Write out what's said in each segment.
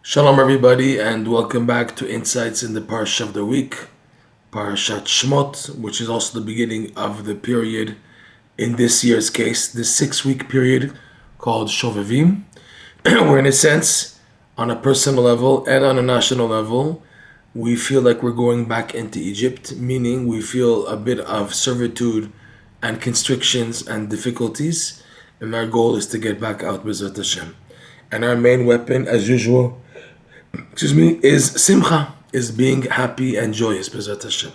Shalom everybody and welcome back to Insights in the Parsha of the Week, Parshat Shemot, which is also the beginning of the period, in this year's case, the 6-week period called Shovavim, where in a sense, on a personal level and on a national level, we feel like we're going back into Egypt, meaning we feel a bit of servitude and constrictions and difficulties, and our goal is to get back out B'ezrat Hashem. And our main weapon, as usual, is simcha, is being happy and joyous, B'ezrat Hashem.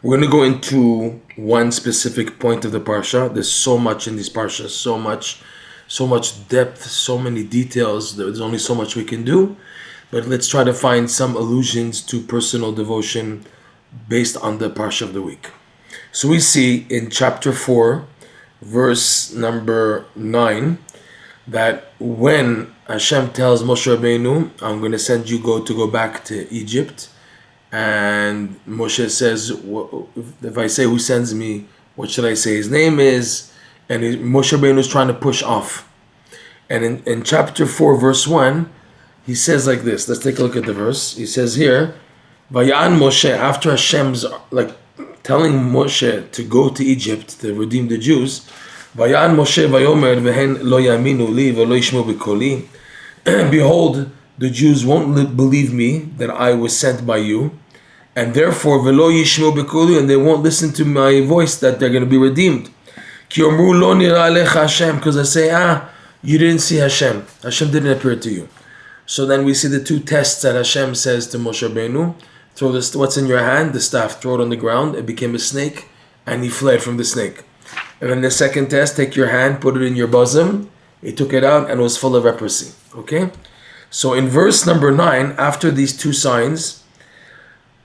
We're going to go into one specific point of the parsha. There's so much in these parshas, so much depth, so many details. There's only so much we can do. But let's try to find some allusions to personal devotion based on the parsha of the week. So we see in chapter 4, verse number 9, that when Hashem tells Moshe Rabbeinu, I'm going to send you go back to Egypt, and Moshe says, if I say who sends me, what should I say his name is? And Moshe Rabbeinu is trying to push off. And in chapter 4, verse 1, he says like this. Let's take a look at the verse. He says here, Vayan Moshe, after Hashem's telling Moshe to go to Egypt to redeem the Jews, Vayan Moshe vayomer vehen lo yaminu li velo yishmu b'koli. Behold, the Jews won't believe me that I was sent by you, and therefore velo yishmu b'koli, and they won't listen to my voice that they're going to be redeemed. Ki omru lo nira alecha Hashem, because I say, you didn't see Hashem. Hashem didn't appear to you. So then we see the two tests that Hashem says to Moshe Rabbeinu. Throw this, what's in your hand, the staff, throw it on the ground. It became a snake, and he fled from the snake. And then the second test, take your hand, put it in your bosom. He took it out and it was full of leprosy. Okay? So in verse number 9, after these two signs,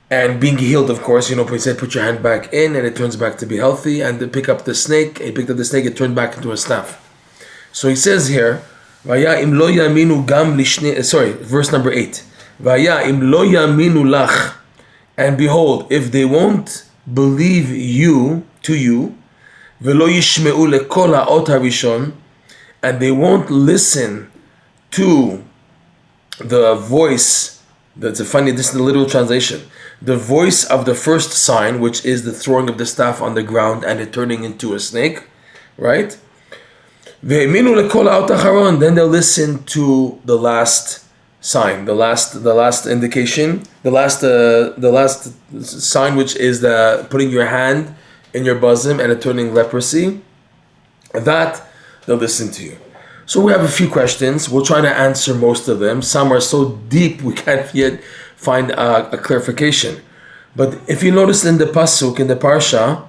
and being healed, of course, he said, put your hand back in, and it turns back to be healthy, and to pick up the snake, he picked up the snake, it turned back into a staff. So he says here, Vaya im lo yaminu gam lishne, verse number 8. Vaya im lo yaminu lach, and behold, if they won't believe to you, velo yishmeu lekol ha'ot harishon, and they won't listen to the voice. This is the literal translation. The voice of the first sign, which is the throwing of the staff on the ground and it turning into a snake, right? Ve'eminu lekol ha'ot hacharon, then they'll listen to the last sign, the last indication, the last sign, which is the putting your hand in your bosom and it turning leprosy. That they'll listen to you. So we have a few questions. We'll try to answer most of them. Some are so deep we can't yet find a clarification. But if you notice in the pasuk, in the parsha,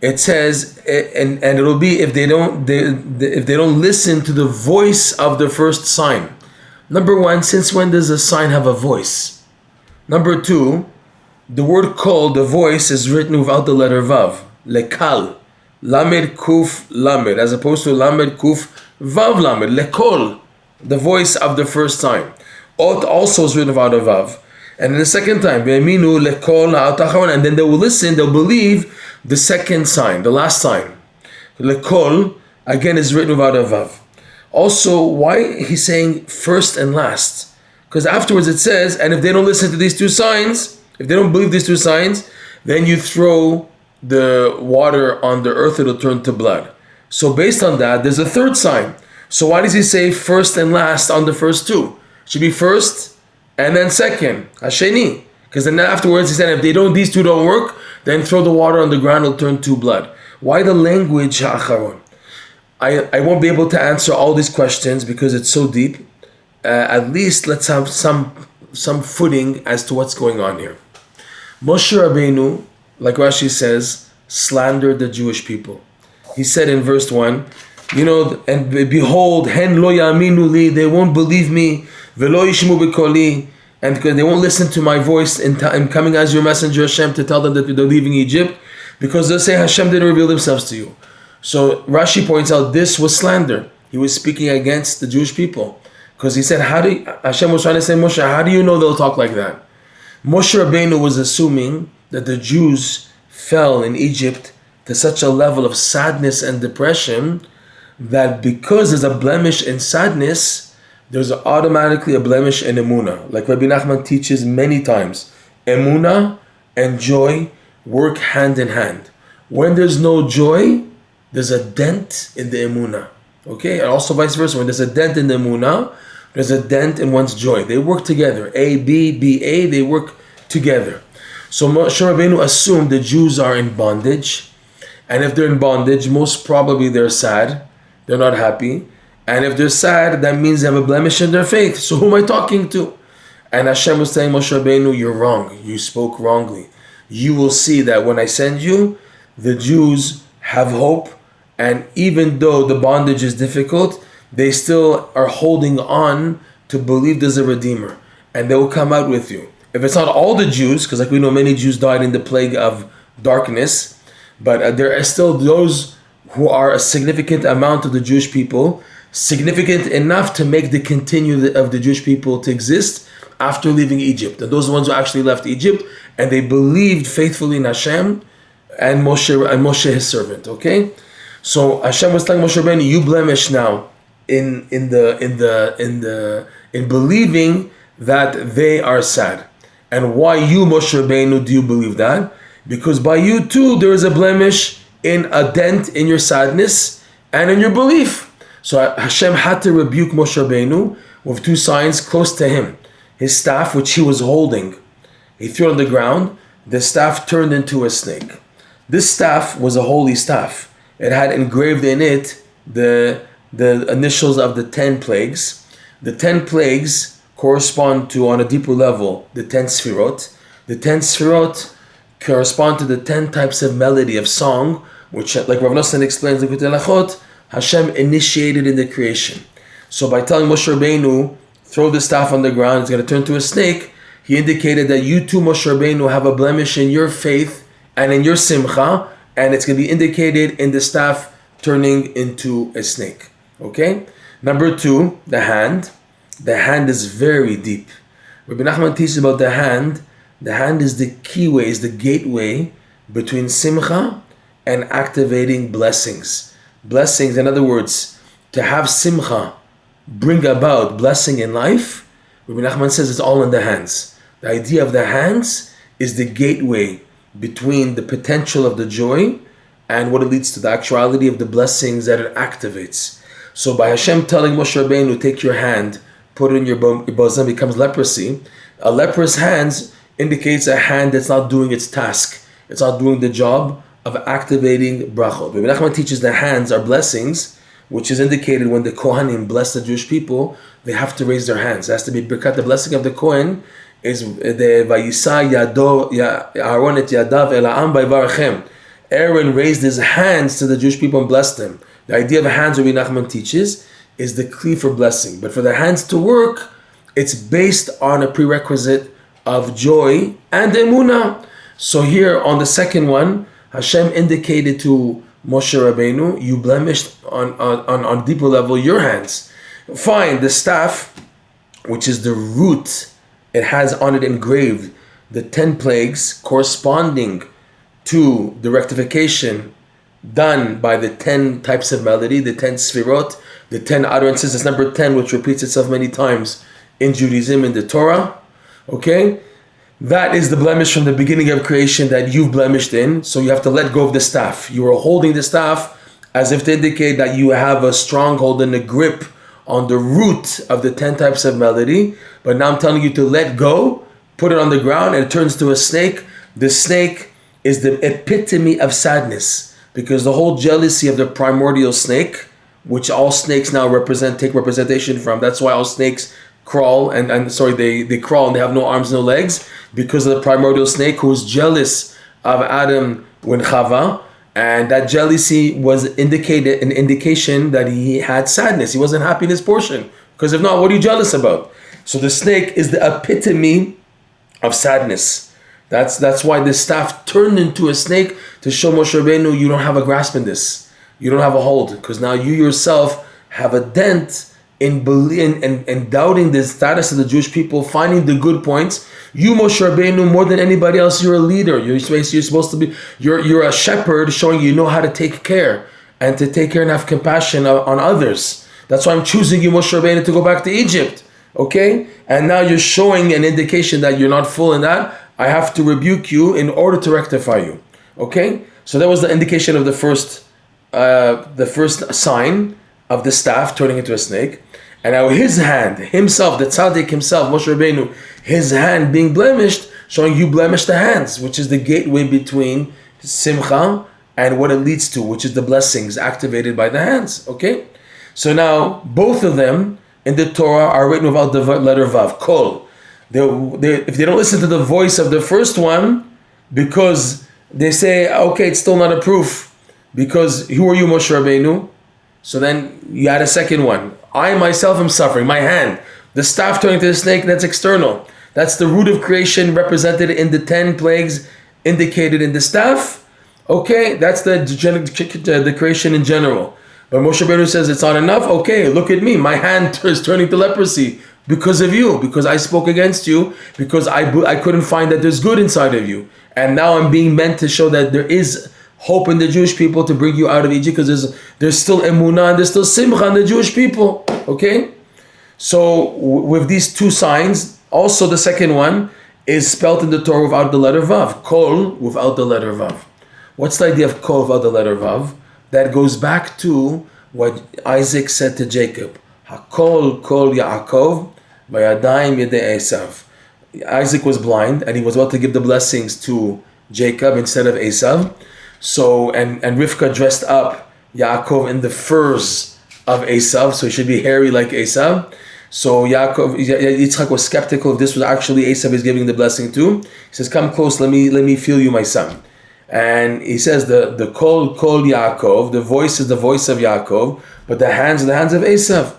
it says, and it'll be if they don't listen to the voice of the first sign. Number one, since when does a sign have a voice? Number two, the word kol, the voice, is written without the letter vav. Lekal, lamed kuf lamed, as opposed to lamed kuf vav lamed. Lekol, the voice of the first sign. Ot also is written without a vav. And then the second time, ve'eminu lekol ha'ot hacharon, and then they will listen, they'll believe the second sign, the last sign. Lekol, again, is written without a vav. Also, why he's saying first and last? Because afterwards it says, and if they don't listen to these two signs, if they don't believe these two signs, then you throw the water on the earth, it'll turn to blood. So based on that, there's a third sign. So why does he say first and last on the first two? It should be first and then second, Hasheni. Because then afterwards he said, if these two don't work, then throw the water on the ground, it'll turn to blood. Why the language ha'acharon? I won't be able to answer all these questions because it's so deep. At least let's have some footing as to what's going on here. Moshe Rabbeinu, like Rashi says, slandered the Jewish people. He said in verse 1, and behold, hen lo yaminu li, they won't believe me, velo yishmu b'koli, and because they won't listen to my voice in coming as your messenger Hashem to tell them that they're leaving Egypt, because they'll say Hashem didn't reveal themselves to you. So Rashi points out this was slander. He was speaking against the Jewish people. Because he said, Hashem was trying to say, Moshe, how do you know they'll talk like that? Moshe Rabbeinu was assuming that the Jews fell in Egypt to such a level of sadness and depression that because there's a blemish in sadness, there's automatically a blemish in emunah. Like Rabbi Nachman teaches many times, emunah and joy work hand in hand. When there's no joy, there's a dent in the emunah. Okay, and also vice versa. When there's a dent in the emunah, there's a dent in one's joy. They work together. A, B, B, A, they work together. So Moshe Rabbeinu assumed the Jews are in bondage. And if they're in bondage, most probably they're sad. They're not happy. And if they're sad, that means they have a blemish in their faith. So who am I talking to? And Hashem was telling Moshe Rabbeinu, you're wrong. You spoke wrongly. You will see that when I send you, the Jews have hope. And even though the bondage is difficult, they still are holding on to believe there's a Redeemer. And they will come out with you. If it's not all the Jews, because like we know many Jews died in the plague of darkness, but there are still those who are a significant amount of the Jewish people, significant enough to make the continue of the Jewish people to exist after leaving Egypt. And those are the ones who actually left Egypt, and they believed faithfully in Hashem and Moshe his servant. Okay, so Hashem was telling Moshe Rabbeinu, you blemish now in believing that they are sad. And why you, Moshe Rabbeinu, do you believe that? Because by you too, there is a blemish in a dent in your sadness and in your belief. So Hashem had to rebuke Moshe Rabbeinu with two signs close to him. His staff, which he was holding, he threw it on the ground. The staff turned into a snake. This staff was a holy staff. It had engraved in it the initials of the 10 plagues. The 10 plagues correspond to, on a deeper level, the 10 sfirot. The 10 sfirot correspond to the 10 types of melody of song, which, like Rav Noson explains in Likutei Halachot, Hashem initiated in the creation. So by telling Moshe Rabbeinu, throw the staff on the ground, it's going to turn to a snake, he indicated that you too, Moshe Rabbeinu, have a blemish in your faith and in your simcha, and it's going to be indicated in the staff turning into a snake. Okay? Number 2, the hand. The hand is very deep. Rabbi Nachman teaches about the hand. The hand is the keyway, is the gateway between simcha and activating blessings. Blessings, in other words, to have simcha bring about blessing in life, Rabbi Nachman says it's all in the hands. The idea of the hands is the gateway between the potential of the joy and what it leads to, the actuality of the blessings that it activates. So by Hashem telling Moshe Rabbeinu, take your hand, put it in your bosom, becomes leprosy. A leprous hand indicates a hand that's not doing its task. It's not doing the job of activating brachot. Rabbi Nachman teaches the hands are blessings, which is indicated when the Kohanim bless the Jewish people, they have to raise their hands. It has to be birkat. The blessing of the Kohen is the Vayisa Yado Aaron et Yadav El Ha'am Vayvarachem. Aaron raised his hands to the Jewish people and blessed them. The idea of hands, Rabbi Nachman teaches, is the kli for blessing. But for the hands to work, it's based on a prerequisite of joy and emunah. So here on the second one, Hashem indicated to Moshe Rabbeinu, you blemished on deeper level your hands. Fine, the staff, which is the root, it has on it engraved the 10 plagues corresponding to the rectification done by the 10 types of melody, the 10 sfirot, the 10 utterances. It's number 10, which repeats itself many times in Judaism, in the Torah. Okay? That is the blemish from the beginning of creation that you've blemished in. So you have to let go of the staff. You are holding the staff as if to indicate that you have a stronghold and a grip on the root of the 10 types of melody. But now I'm telling you to let go, put it on the ground, and it turns to a snake. The snake is the epitome of sadness, because the whole jealousy of the primordial snake, which all snakes now take representation from. That's why all snakes crawl they crawl and they have no arms, no legs, because of the primordial snake who was jealous of Adam when Chava, and that jealousy was an indication that he had sadness. He wasn't happy in his portion, because if not, what are you jealous about? So the snake is the epitome of sadness. That's why the staff turned into a snake, to show Moshe Rabbeinu, you don't have a grasp in this. You don't have a hold, because now you yourself have a dent in doubting the status of the Jewish people, finding the good points. You, Moshe Rabbeinu, more than anybody else, you're a leader. You're supposed to be, you're a shepherd, showing you know how to take care and to take care and have compassion on others. That's why I'm choosing you, Moshe Rabbeinu, to go back to Egypt. Okay? And now you're showing an indication that you're not full in that. I have to rebuke you in order to rectify you. Okay? So that was the indication of the first sign of the staff turning into a snake. And now his hand, himself, the tzaddik himself, Moshe Rabbeinu, his hand being blemished, showing you blemish the hands, which is the gateway between simcha and what it leads to, which is the blessings activated by the hands. Okay? So now, both of them in the Torah are written without the letter Vav, Kol. If they don't listen to the voice of the first one, because they say, okay, it's still not a proof, because who are you, Moshe Rabbeinu? So then you add a second one. I myself am suffering, my hand. The staff turning to the snake, that's external. That's the root of creation represented in the 10 plagues indicated in the staff. Okay, that's the creation in general. But Moshe Rabbeinu says it's not enough. Okay, look at me. My hand is turning to leprosy because of you, because I spoke against you, because I couldn't find that there's good inside of you. And now I'm being meant to show that there is hope in the Jewish people to bring you out of Egypt, because there's still emunah and there's still simcha in the Jewish people. Okay? So with these two signs, also the second one is spelled in the Torah without the letter Vav. Kol without the letter Vav. What's the idea of Kol without the letter Vav? That goes back to what Isaac said to Jacob. Hakol kol Yaakov vayadayim yedei Esav. Isaac was blind and he was about to give the blessings to Jacob instead of Esav. So, and Rivka dressed up Yaakov in the furs of Esav, so he should be hairy like Esav. So Yitzchak was skeptical if this was actually Esav he's giving the blessing to. He says, come close, let me feel you, my son. And he says the kol Yaakov, the voice is the voice of Yaakov, but the hands are the hands of Esav.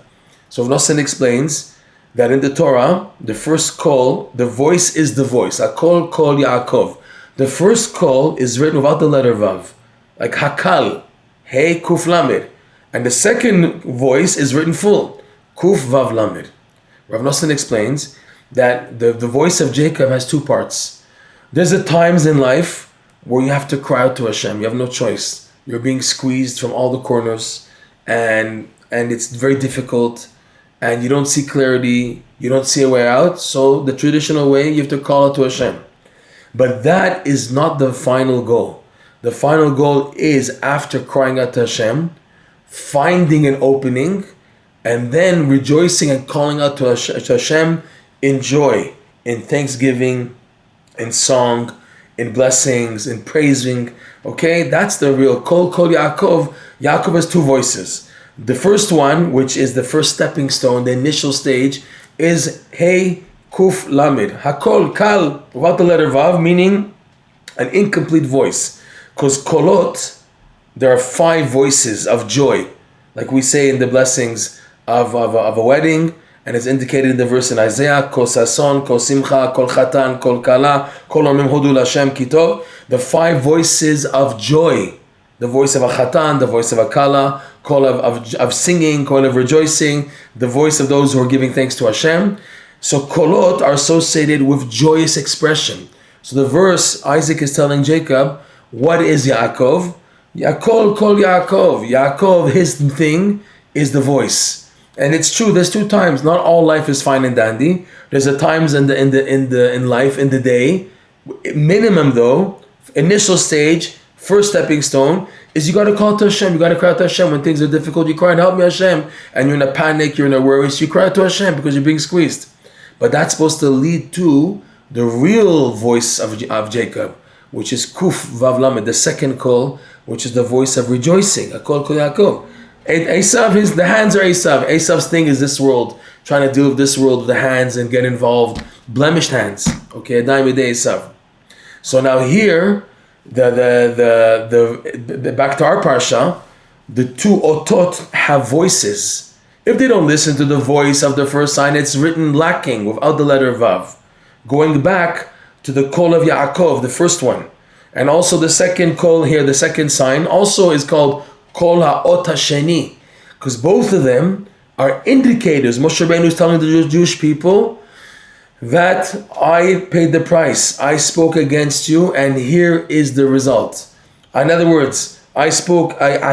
So Noson explains that in the Torah, the first kol, the voice is the voice. Kol Yaakov. The first kol is written without the letter Vav, like Hakal, Hey Kuf Lamed. And the second voice is written full, Kuf Vav Lamed. Rav Noson explains that the voice of Jacob has two parts. There's a times in life where you have to cry out to Hashem. You have no choice. You're being squeezed from all the corners, and it's very difficult, and you don't see clarity, you don't see a way out. So the traditional way, you have to call out to Hashem. But that is not the final goal. The final goal is, after crying out to Hashem, finding an opening, and then rejoicing and calling out to Hashem in joy, in thanksgiving, in song, in blessings, in praising. Okay, that's the real Kol Yaakov. Yaakov has two voices. The first one, which is the first stepping stone, the initial stage, is Hey Kuf Lamed. Hakol Kal, without the letter Vav, meaning an incomplete voice. Because Kolot, there are 5 voices of joy, like we say in the blessings of a wedding, and it's indicated in the verse in Isaiah, Kol Sason, Kol Simcha, Kol Chatan, Kol Kala, Kol Omim Hodu L'Hashem Kitov, the 5 voices of joy, the voice of a Chatan, the voice of a Kala, call of singing, call of rejoicing, the voice of those who are giving thanks to Hashem. So kolot are associated with joyous expression. So the verse, Isaac is telling Jacob, what is Yaakov? Yaakov, kol Yaakov. Yaakov, his thing is the voice. And it's true, there's 2 times. Not all life is fine and dandy. There's a times in life, in the day. Minimum though, initial stage, first stepping stone, is you got to call to Hashem. You got to cry out to Hashem when things are difficult. You cry and help me, Hashem. And you're in a panic, you're in a worry, so you cry out to Hashem because you're being squeezed. But that's supposed to lead to the real voice of Jacob, which is Kuf Vav Lamed, the second call, which is the voice of rejoicing. A call Kol Yaakov. Esav, the hands are Esav. Esav's thing is this world, trying to deal with this world with the hands and get involved. Blemished hands. Okay, Adaim Yedei Esav. So now here, the back to our parsha, the 2 otot have voices. If they don't listen to the voice of the first sign, it's written lacking without the letter Vav. Going back to the call of Yaakov, the first one. And also the second call here, the second sign, also is called Kol HaOt HaSheni. Because both of them are indicators. Moshe Rabbeinu is telling the Jewish people that I paid the price. I spoke against you, and here is the result. In other words, I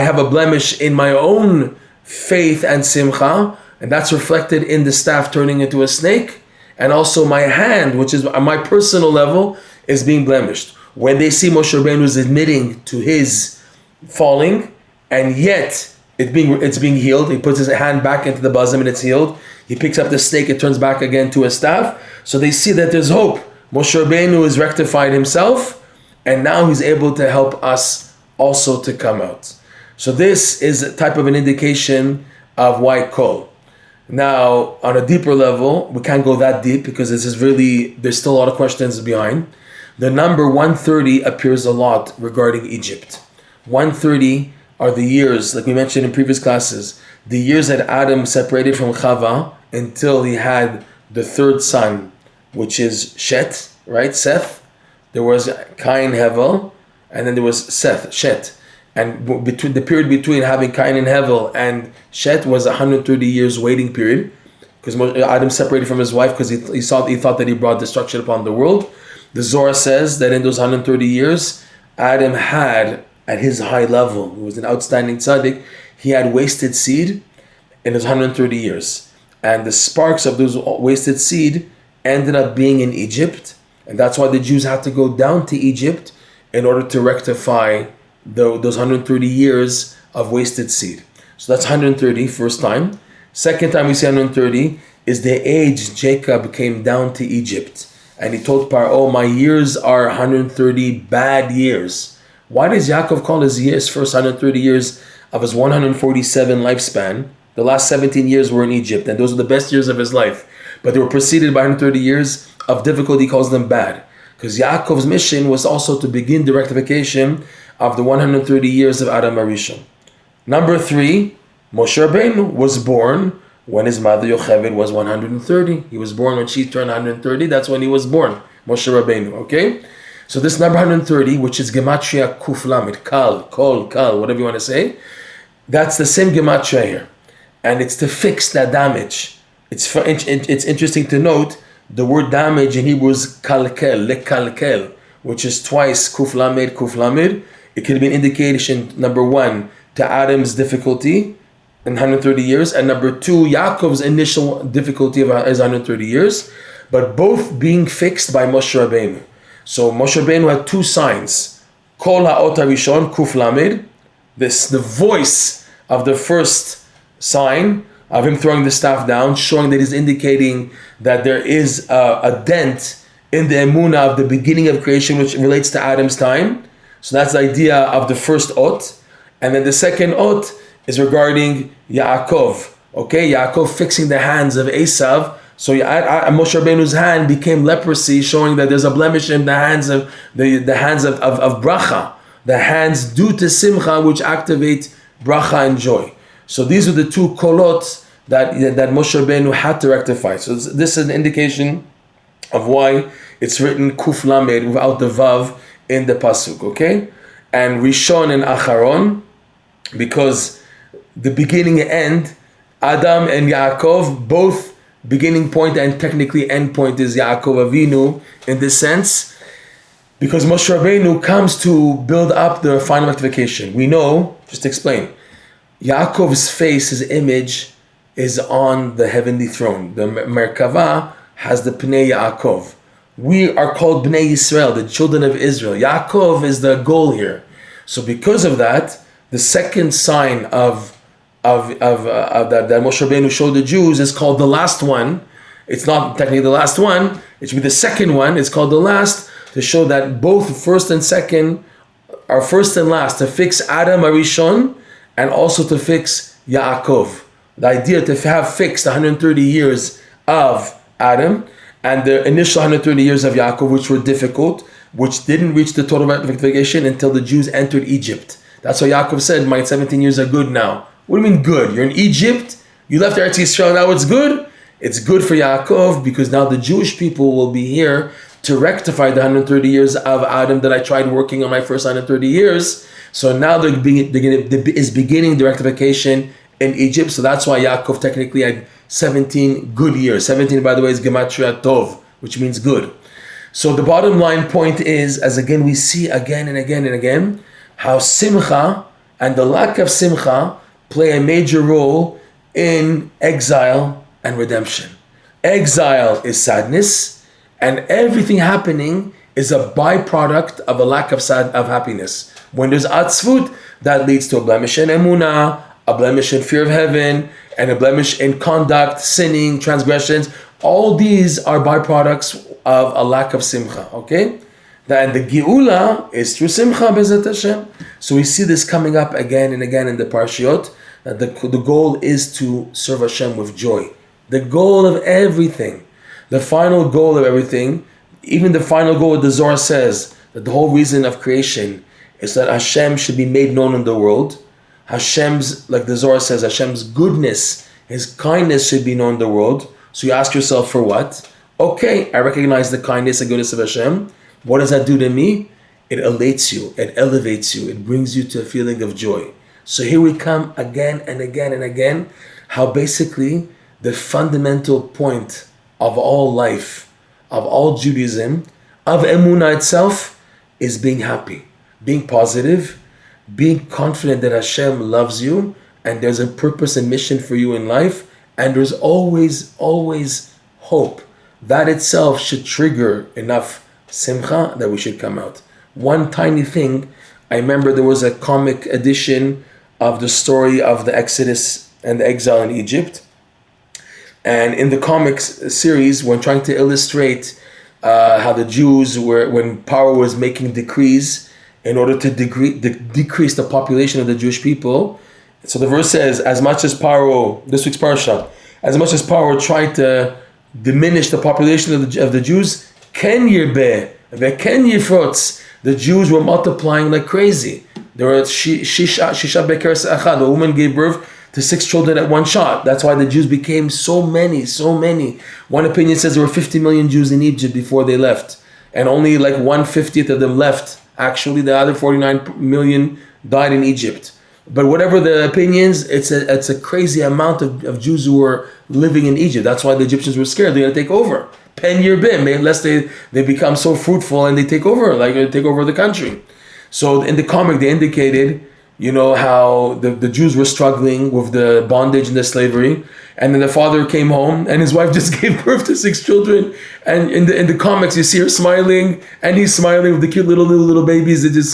have a blemish in my own faith and simcha, and that's reflected in the staff turning into a snake, and also my hand, which is on my personal level, is being blemished. When they see Moshe Rabbeinu is admitting to his falling, and yet it's being healed, he puts his hand back into the bosom and it's healed. He picks up the snake, it turns back again to a staff. So they see that there's hope. Moshe Rabbeinu has rectified himself, and now he's able to help us also to come out. So this is a type of an indication of why kol. Now, on a deeper level, we can't go that deep because this is really, there's still a lot of questions behind. The number 130 appears a lot regarding Egypt. 130 are the years, like we mentioned in previous classes, the years that Adam separated from Chava until he had the third son, which is Shet, right? Seth. There was Cain, Hevel, and then there was Seth, Shet. And between the period between having Cain and Hevel and Shet was 130 years waiting period, because Adam separated from his wife because he thought that he brought destruction upon the world. The Zohar says that in those 130 years, Adam had, at his high level, he was an outstanding tzaddik, he had wasted seed in his 130 years. And the sparks of those wasted seed ended up being in Egypt. And that's why the Jews had to go down to Egypt in order to rectify those 130 years of wasted seed. So that's 130, first time. Second time we see 130 is the age Jacob came down to Egypt. And he told Paro, my years are 130 bad years. Why does Yaakov call his years, first 130 years of his 147 lifespan? The last 17 years were in Egypt, and those are the best years of his life. But they were preceded by 130 years of difficulty, he calls them bad. Because Yaakov's mission was also to begin the rectification of the 130 years of Adam Arishon. Number 3, Moshe Rabbeinu was born when his mother Yocheved was 130. He was born when she turned 130. That's when he was born, Moshe Rabbeinu, okay? So this number 130, which is Gematria Kuf Lamed, Kal, Kol, Kal, whatever you want to say, that's the same Gematria here. And it's to fix that damage. It's interesting to note, the word damage in Hebrew is kalkel, lekalkel, which is twice Kuf Lamed, Kuf Lamed. It could be an indication, number 1, to Adam's difficulty in 130 years, and number 2, Yaakov's initial difficulty of his 130 years, but both being fixed by Moshe Rabbeinu. So Moshe Rabbeinu had 2 signs. Kol ha'ot harishon, Kuf Lamed, the voice of the first sign of him throwing the staff down, showing that he's indicating that there is a dent in the emunah of the beginning of creation, which relates to Adam's time. So that's the idea of the first ot. And then the second ot is regarding Yaakov. Okay, Yaakov fixing the hands of Esav. So Moshe Rabbeinu's hand became leprosy, showing that there's a blemish in the hands of the hands of bracha, the hands due to simcha, which activate bracha and joy. So these are the 2 kolot that Moshe Rabbeinu had to rectify. So this is an indication of why it's written Kuf Lamed without the vav in the pasuk. Okay, and Rishon and Acharon, because the beginning and end, Adam and Yaakov, both beginning point and technically end point is Yaakov Avinu in this sense, because Moshe Rabbeinu comes to build up the final rectification. We know, just to explain, Yaakov's face, his image, is on the heavenly throne. The Merkava has the Pnei Yaakov. We are called Bnei Yisrael, the children of Israel. Yaakov is the goal here. So because of that, the second sign of that Moshe Rabbeinu showed the Jews is called the last one. It's not technically the last one. It should be the second one. It's called the last, to show that both first and second are first and last, to fix Adam Arishon and also to fix Yaakov. The idea to have fixed 130 years of Adam and the initial 130 years of Yaakov, which were difficult, which didn't reach the total rectification until the Jews entered Egypt. That's why Yaakov said, my 17 years are good now. What do you mean good? You're in Egypt, you left Eretz Yisrael, now it's good? It's good for Yaakov because now the Jewish people will be here to rectify the 130 years of Adam that I tried working on my first 130 years. So now they're beginning the rectification in Egypt. So that's why Yaakov technically had 17 good years. 17, by the way, is Gematria Tov, which means good. So the bottom line point is, as again we see again and again and again, how simcha and the lack of simcha play a major role in exile and redemption. Exile is sadness, and everything happening is a byproduct of a lack of happiness. When there's atzvut, that leads to a blemish in emunah, a blemish in fear of heaven, and a blemish in conduct, sinning, transgressions. All these are byproducts of a lack of simcha, okay? And the geulah is through simcha, B'ezrat Hashem. So we see this coming up again and again in the Parshiot, that the goal is to serve Hashem with joy. The goal of everything, the final goal of everything, even the final goal of the Zohar says that the whole reason of creation is that Hashem should be made known in the world. Hashem's, like the Zohar says, Hashem's goodness, His kindness should be known in the world. So you ask yourself, for what? Okay, I recognize the kindness and goodness of Hashem. What does that do to me? It elates you, it elevates you, it brings you to a feeling of joy. So here we come again and again and again, how basically the fundamental point of all life, of all Judaism, of emunah itself, is being happy, being positive, being confident that Hashem loves you, and there's a purpose and mission for you in life, and there's always, always hope. That itself should trigger enough simcha that we should come out. One tiny thing, I remember there was a comic edition of the story of the Exodus and the exile in Egypt. And in the comics series, when trying to illustrate how the Jews were, when Paro was making decrees in order to decrease the population of the Jewish people. So the verse says, as much as Paro, this week's Parsha, as much as Paro tried to diminish the population of the Jews, ken yirbeh, veken yifrotz, the Jews were multiplying like crazy. There were shisha bekeres achad. The woman gave birth to 6 children at one shot. That's why the Jews became so many. One opinion says there were 50 million Jews in Egypt before they left, and only like 1/50th of them left. Actually, the other 49 million died in Egypt. But whatever the opinions, it's a crazy amount of Jews who were living in Egypt. That's why the Egyptians were scared. They're going to take over. Pen year bim, unless they become so fruitful and they take over, like they take over the country. So in the comic, they indicated, how the Jews were struggling with the bondage and the slavery, and then the father came home and his wife just gave birth to 6 children. And in the comics, you see her smiling, and he's smiling with the cute little babies that just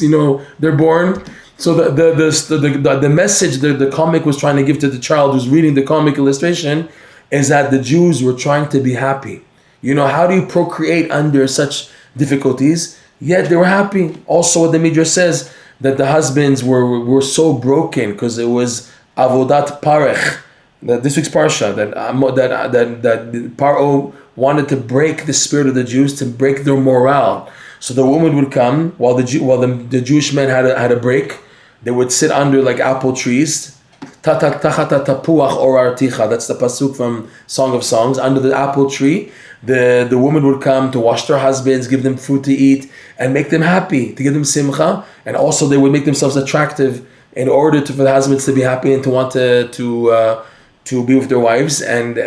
they're born. So the message the comic was trying to give to the child who's reading the comic illustration is that the Jews were trying to be happy. How do you procreate under such difficulties? Yet they were happy. Also, what the Midrash says, that the husbands were so broken because it was avodat parech. That this week's parsha, that Paro wanted to break the spirit of the Jews, to break their morale. So the woman would come while the Jewish men had a break. They would sit under like apple trees. Tachat tapuach orarticha. That's the pasuk from Song of Songs. Under the apple tree, the woman would come to wash their husbands, give them food to eat, and make them happy, to give them simcha. And also they would make themselves attractive in order for the husbands to be happy and to want to be with their wives and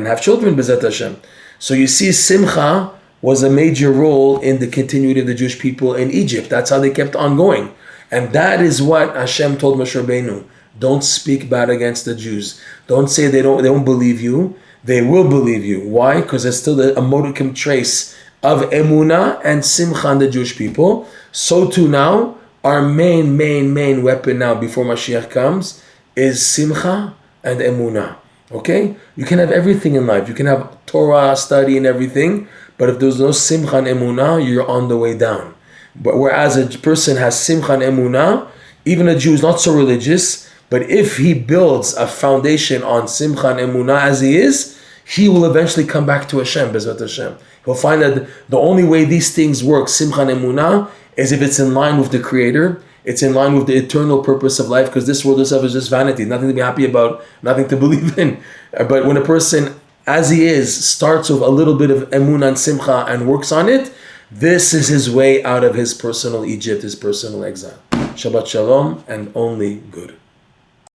have children, B'ezrat Hashem. So you see, simcha was a major role in the continuity of the Jewish people in Egypt. That's how they kept on going. And that is what Hashem told Moshe Rabbeinu. Don't speak bad against the Jews. Don't say they won't believe you. They will believe you. Why? Because there's still a modicum trace of emunah and simcha in the Jewish people. So too now, our main weapon now before Mashiach comes is simcha and emunah. Okay? You can have everything in life. You can have Torah study and everything, but if there's no simcha and emunah, you're on the way down. But whereas a person has simcha and emunah, even a Jew is not so religious, but if he builds a foundation on simcha and emunah as he is, he will eventually come back to Hashem, B'ezrat Hashem. He'll find that the only way these things work, simcha and emunah, is if it's in line with the Creator, it's in line with the eternal purpose of life, because this world itself is just vanity, nothing to be happy about, nothing to believe in. But when a person, as he is, starts with a little bit of emunah and simcha and works on it, this is his way out of his personal Egypt, his personal exile. Shabbat Shalom, and only good.